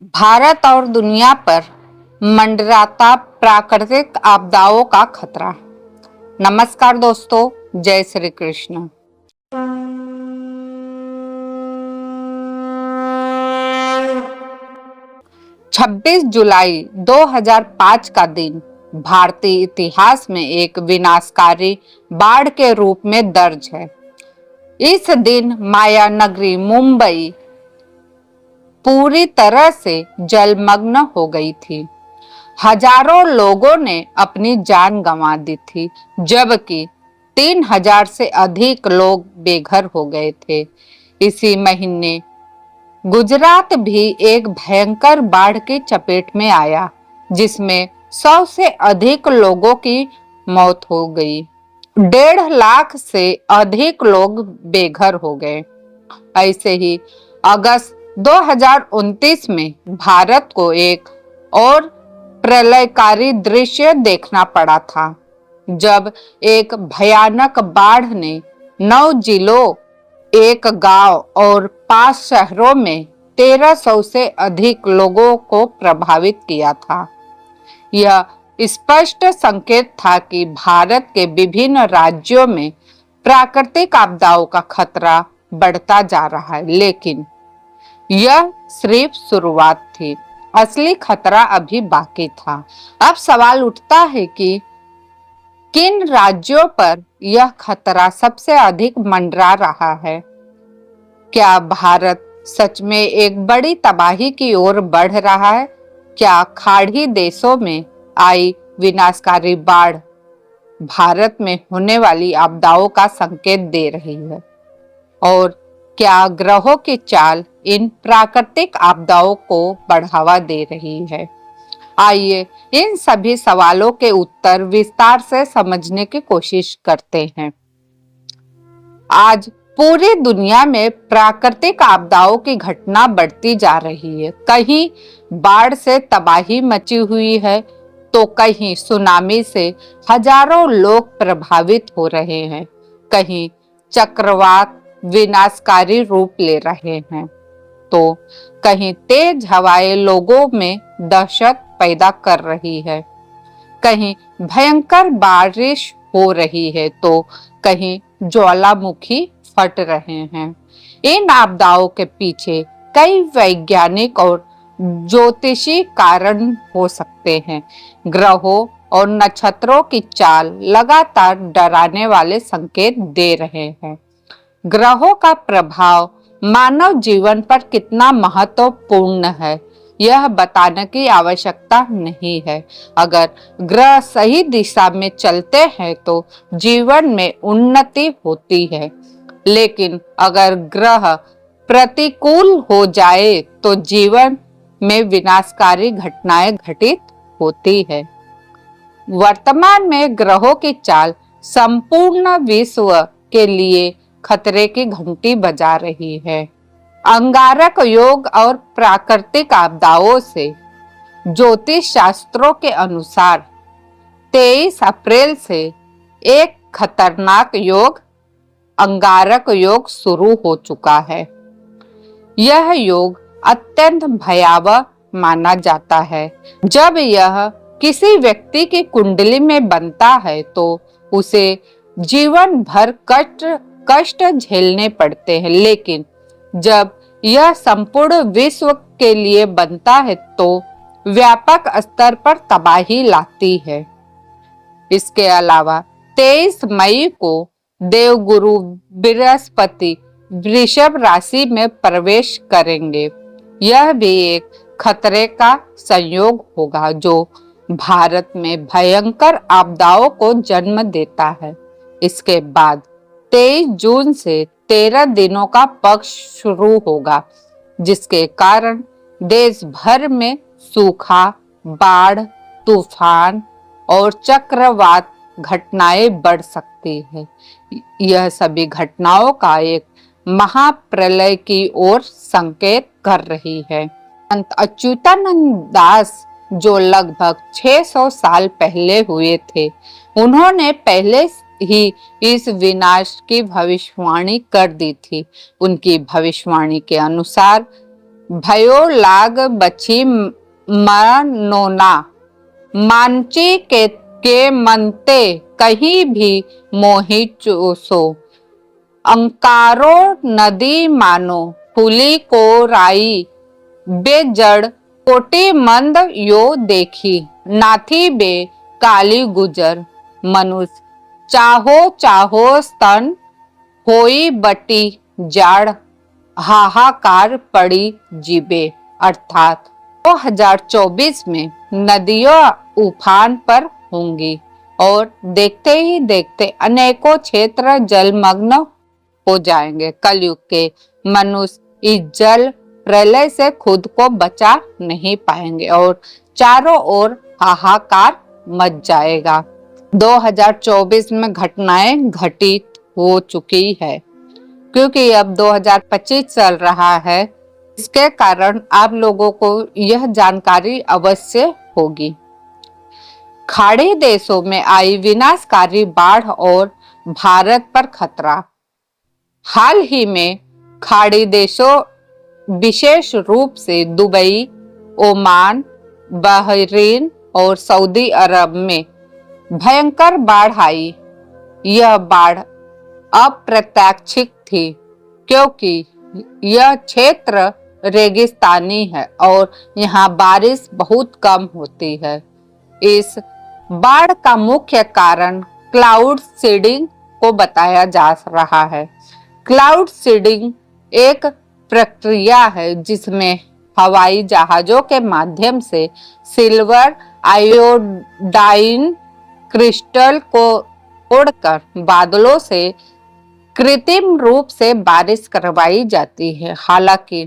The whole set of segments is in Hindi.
भारत और दुनिया पर मंडराता प्राकृतिक आपदाओं का खतरा। नमस्कार दोस्तों, जय श्री कृष्ण। छब्बीस जुलाई 2005 का दिन भारतीय इतिहास में एक विनाशकारी बाढ़ के रूप में दर्ज है। इस दिन माया नगरी मुंबई पूरी तरह से जलमग्न हो गई थी। हजारों लोगों ने अपनी जान गंवा दी थी, जबकि 3000 से अधिक लोग बेघर हो गए थे। इसी महीने गुजरात भी एक भयंकर बाढ़ की चपेट में आया, जिसमें 100 से अधिक लोगों की मौत हो गई। 1.5 लाख से अधिक लोग बेघर हो गए। ऐसे ही अगस्त 2029 में भारत को एक और प्रलयकारी दृश्य देखना पड़ा था, जब एक भयानक बाढ़ ने 9 जिलों, एक गांव और 5 शहरों में 1300 से अधिक लोगों को प्रभावित किया था। यह स्पष्ट संकेत था कि भारत के विभिन्न राज्यों में प्राकृतिक आपदाओं का खतरा बढ़ता जा रहा है, लेकिन यह सिर्फ शुरुआत थी। असली खतरा अभी बाकी था। अब सवाल उठता है कि किन राज्यों पर यह खतरा सबसे अधिक मंडरा रहा है? क्या भारत सच में एक बड़ी तबाही की ओर बढ़ रहा है? क्या खाड़ी देशों में आई विनाशकारी बाढ़ भारत में होने वाली आपदाओं का संकेत दे रही है? और क्या ग्रहों की चाल इन प्राकृतिक आपदाओं को बढ़ावा दे रही है? आइए इन सभी सवालों के उत्तर विस्तार से समझने की कोशिश करते हैं। आज पूरी दुनिया में प्राकृतिक आपदाओं की घटना बढ़ती जा रही है। कहीं बाढ़ से तबाही मची हुई है, तो कहीं सुनामी से हजारों लोग प्रभावित हो रहे हैं। कहीं चक्रवात विनाशकारी रूप ले रहे हैं, तो कहीं तेज हवाएं लोगों में दहशत पैदा कर रही है। कहीं भयंकर बारिश हो रही है, तो कहीं ज्वालामुखी फट रहे हैं। इन आपदाओं के पीछे कई वैज्ञानिक और ज्योतिषी कारण हो सकते हैं। ग्रहों और नक्षत्रों की चाल लगातार डराने वाले संकेत दे रहे हैं। ग्रहों का प्रभाव मानव जीवन पर कितना महत्वपूर्ण है, यह बताने की आवश्यकता नहीं है। अगर ग्रह सही दिशा में चलते हैं तो जीवन में उन्नति होती है, लेकिन अगर ग्रह प्रतिकूल हो जाए तो जीवन में विनाशकारी घटनाएं घटित होती है। वर्तमान में ग्रहों की चाल संपूर्ण विश्व के लिए खतरे की घंटी बजा रही है। अंगारक योग और प्राकृतिक आपदाओं से ज्योतिष शास्त्रों के अनुसार 23 अप्रैल से एक खतरनाक योग, अंगारक योग शुरू हो चुका है। यह योग अत्यंत भयावह माना जाता है। जब यह किसी व्यक्ति की कुंडली में बनता है तो उसे जीवन भर कष्ट झेलने पड़ते हैं, लेकिन जब यह संपूर्ण विश्व के लिए बनता है तो व्यापक स्तर पर तबाही लाती है। इसके अलावा 23 मई को देवगुरु बृहस्पति वृषभ राशि में प्रवेश करेंगे। यह भी एक खतरे का संयोग होगा, जो भारत में भयंकर आपदाओं को जन्म देता है। इसके बाद 23 जून से 13 दिनों का पक्ष शुरू होगा, जिसके कारण देश भर में सूखा, बाढ़, तूफान और चक्रवात घटनाएं बढ़ सकती है। यह सभी घटनाओं का एक महाप्रलय की ओर संकेत कर रही है। संत अच्युतानंद दास, जो लगभग 600 साल पहले हुए थे, उन्होंने पहले ही इस विनाश की भविष्यवाणी कर दी थी। उनकी भविष्यवाणी के अनुसार भयो लाग बची मनोना, मानची के मनते कहीं भी मोहि चूसो, अंकारो नदी मानो फूली को राई, बेजड़ कोटि मंद यो देखी, नाथी बे काली गुजर, मनुष्य चाहो चाहो स्तन, होई बटी जाड़, हाहाकार पड़ी जीबे। अर्थात 2024 में नदियां उफान पर होंगी और देखते ही देखते अनेकों क्षेत्र जलमग्न हो जाएंगे। कलयुग के मनुष्य इस जल प्रलय से खुद को बचा नहीं पाएंगे और चारों ओर हाहाकार मच जाएगा। 2024 में घटनाएं घटित हो चुकी है, क्योंकि अब 2025 चल रहा है। इसके कारण आप लोगों को यह जानकारी अवश्य होगी। खाड़ी देशों में आई विनाशकारी बाढ़ और भारत पर खतरा। हाल ही में खाड़ी देशों, विशेष रूप से दुबई, ओमान, बहरीन और सऊदी अरब में भयंकर बाढ़ आई। यह बाढ़ अप्रत्याशित थी, क्योंकि यह क्षेत्र रेगिस्तानी है और यहाँ बारिश बहुत कम होती है। इस बाढ़ का मुख्य कारण क्लाउड सीडिंग को बताया जा रहा है। क्लाउड सीडिंग एक प्रक्रिया है जिसमें हवाई जहाजों के माध्यम से सिल्वर आयोडाइन क्रिस्टल को तोड़कर बादलों से कृत्रिम रूप से बारिश करवाई जाती है। हालांकि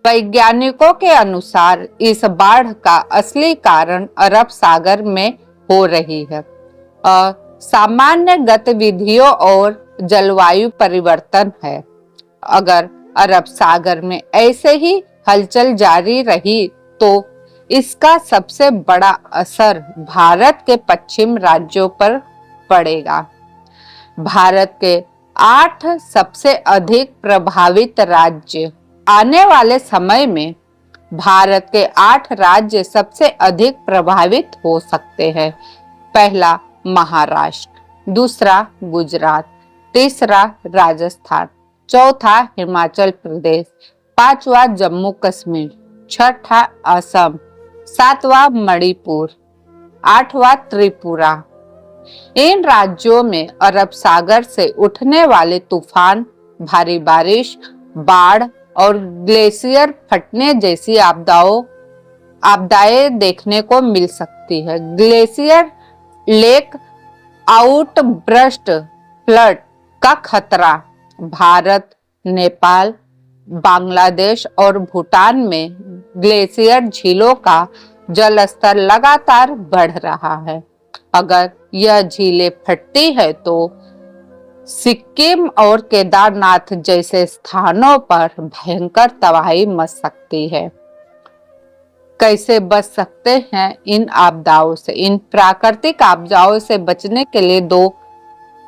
वैज्ञानिकों के अनुसार इस बाढ़ का असली कारण अरब सागर में हो रही है। सामान्य गतिविधियों और जलवायु परिवर्तन है। अगर अरब सागर में ऐसे ही हलचल जारी रही तो इसका सबसे बड़ा असर भारत के पश्चिम राज्यों पर पड़ेगा। भारत के 8 सबसे अधिक प्रभावित राज्य। आने वाले समय में भारत के 8 राज्य सबसे अधिक प्रभावित हो सकते हैं। पहला महाराष्ट्र, दूसरा गुजरात, तीसरा राजस्थान, चौथा हिमाचल प्रदेश, पांचवा जम्मू कश्मीर, छठा असम, सातवां मणिपुर, आठवां त्रिपुरा। इन राज्यों में अरब सागर से उठने वाले तूफान, भारी बारिश, बाढ़ और ग्लेशियर फटने जैसी आपदाएं देखने को मिल सकती है। ग्लेशियर लेक आउटबर्स्ट फ्लड का खतरा। भारत, नेपाल, बांग्लादेश और भूटान में ग्लेशियर झीलों का जल स्तर लगातार बढ़ रहा है। अगर यह झीलें फटती है तो सिक्किम और केदारनाथ जैसे स्थानों पर भयंकर तबाही मच सकती है। कैसे बच सकते हैं इन आपदाओं से? इन प्राकृतिक आपदाओं से बचने के लिए 2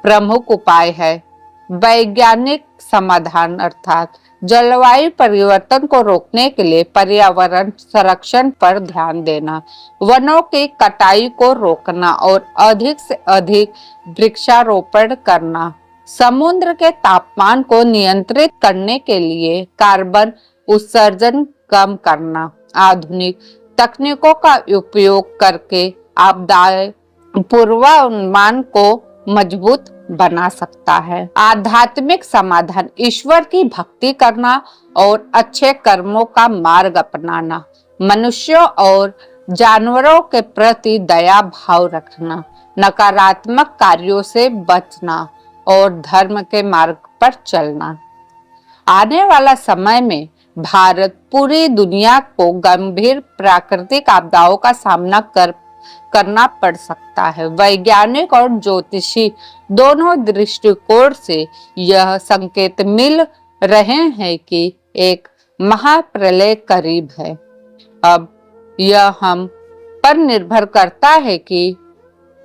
प्रमुख उपाय है। वैज्ञानिक समाधान अर्थात जलवायु परिवर्तन को रोकने के लिए पर्यावरण संरक्षण पर ध्यान देना, वनों की कटाई को रोकना और अधिक से अधिक वृक्षारोपण करना, समुद्र के तापमान को नियंत्रित करने के लिए कार्बन उत्सर्जन कम करना, आधुनिक तकनीकों का उपयोग करके आपदा पूर्वानुमान को मजबूत बना सकता है। आध्यात्मिक समाधान ईश्वर की भक्ति करना और अच्छे कर्मों का मार्ग अपनाना, मनुष्यों और जानवरों के प्रति दया भाव रखना, नकारात्मक कार्यों से बचना और धर्म के मार्ग पर चलना। आने वाला समय में भारत पूरी दुनिया को गंभीर प्राकृतिक आपदाओं का सामना करना पड़ सकता है। वैज्ञानिक और ज्योतिषी दोनों दृष्टिकोण से यह संकेत मिल रहे हैं कि एक महाप्रलय करीब है। अब यह हम पर निर्भर करता है कि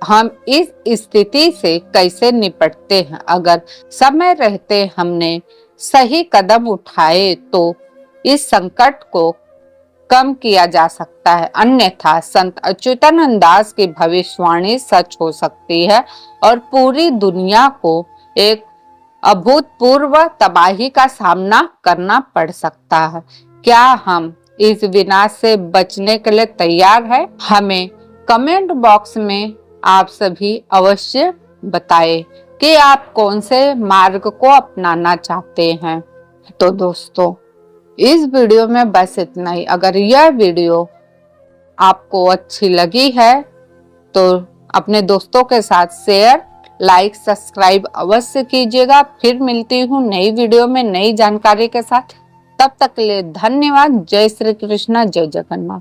हम इस स्थिति से कैसे निपटते हैं। अगर समय रहते हमने सही कदम उठाए तो इस संकट को कम किया जा सकता है, अन्यथा संत अच्युतानंद दास की भविष्यवाणी सच हो सकती है और पूरी दुनिया को एक अभूतपूर्व तबाही का सामना करना पड़ सकता है। क्या हम इस विनाश से बचने के लिए तैयार हैं? हमें कमेंट बॉक्स में आप सभी अवश्य बताएं कि आप कौन से मार्ग को अपनाना चाहते हैं। तो दोस्तों, इस वीडियो में बस इतना ही। अगर यह वीडियो आपको अच्छी लगी है तो अपने दोस्तों के साथ शेयर, लाइक, सब्सक्राइब अवश्य कीजिएगा। फिर मिलती हूँ नई वीडियो में नई जानकारी के साथ। तब तक के लिए धन्यवाद। जय श्री कृष्णा, जय जगन्नाथ।